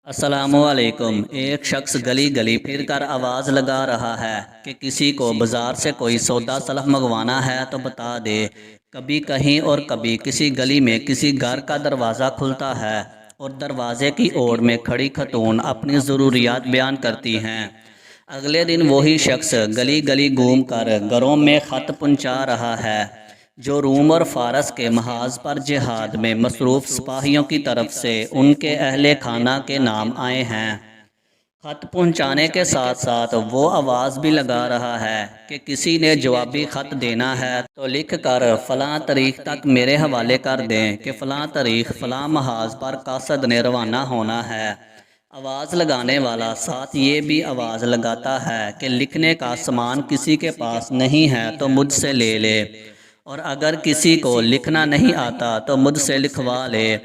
السلام علیکم۔ ایک شخص گلی گلی پھر کر آواز لگا رہا ہے کہ کسی کو بازار سے کوئی سودا سلف منگوانا ہے تو بتا دے۔ کبھی کہیں اور کبھی کسی گلی میں کسی گھر کا دروازہ کھلتا ہے اور دروازے کی اوڑ میں کھڑی خاتون اپنی ضروریات بیان کرتی ہیں۔ اگلے دن وہی شخص گلی گلی گھوم کر گھروں میں خط پہنچا رہا ہے جو روم اور فارس کے محاذ پر جہاد میں مصروف سپاہیوں کی طرف سے ان کے اہل خانہ کے نام آئے ہیں۔ خط پہنچانے کے ساتھ ساتھ وہ آواز بھی لگا رہا ہے کہ کسی نے جوابی خط دینا ہے تو لکھ کر فلاں تاریخ تک میرے حوالے کر دیں کہ فلاں تاریخ فلاں محاذ پر قاصد نے روانہ ہونا ہے۔ آواز لگانے والا ساتھ یہ بھی آواز لگاتا ہے کہ لکھنے کا سامان کسی کے پاس نہیں ہے تو مجھ سے لے لے، اور اگر کسی کو لکھنا نہیں آتا تو مجھ سے لکھوا لے۔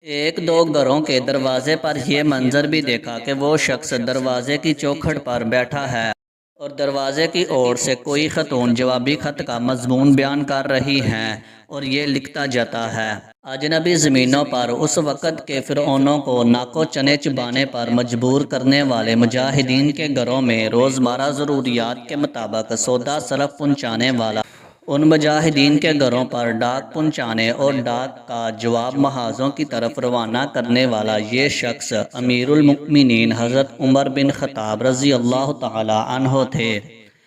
ایک دو گھروں کے دروازے پر یہ منظر بھی دیکھا کہ وہ شخص دروازے کی چوکھٹ پر بیٹھا ہے اور دروازے کی اوڑ سے کوئی خاتون جوابی خط کا مضمون بیان کر رہی ہیں اور یہ لکھتا جاتا ہے۔ اجنبی زمینوں پر اس وقت کے فرعونوں کو ناکو چنے چبانے پر مجبور کرنے والے مجاہدین کے گھروں میں روزمرہ ضروریات کے مطابق سودا سلف پہنچانے والا، ان مجاہدین کے گھروں پر ڈاک پہنچانے اور ڈاک کا جواب محاذوں کی طرف روانہ کرنے والا یہ شخص امیر المؤمنین حضرت عمر بن خطاب رضی اللہ تعالی عنہ تھے۔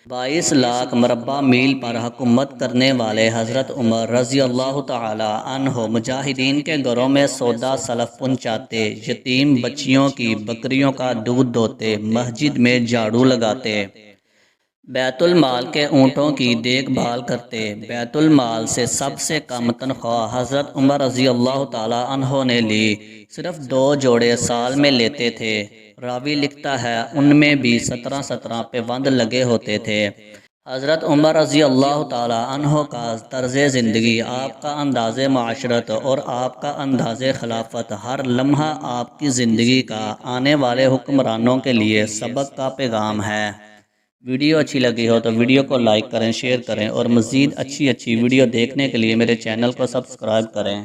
22 لاکھ مربع میل پر حکومت کرنے والے حضرت عمر رضی اللہ تعالی عنہ مجاہدین کے گھروں میں سودا سلف پہنچاتے، یتیم بچیوں کی بکریوں کا دودھ دوتے، مسجد میں جھاڑو لگاتے، بیت المال کے اونٹوں کی دیکھ بھال کرتے۔ بیت المال سے سب سے کم تنخواہ حضرت عمر رضی اللہ تعالی عنہ نے لی، صرف 2 جوڑے سال میں لیتے تھے۔ راوی لکھتا ہے ان میں بھی 17 پیوند لگے ہوتے تھے۔ حضرت عمر رضی اللہ تعالی عنہ کا طرز زندگی، آپ کا انداز معاشرت اور آپ کا انداز خلافت ہر لمحہ آپ کی زندگی کا آنے والے حکمرانوں کے لیے سبق کا پیغام ہے۔ ویڈیو اچھی لگی ہو تو ویڈیو کو لائک کریں، شیئر کریں اور مزید اچھی ویڈیو دیکھنے کے لیے میرے چینل کو سبسکرائب کریں۔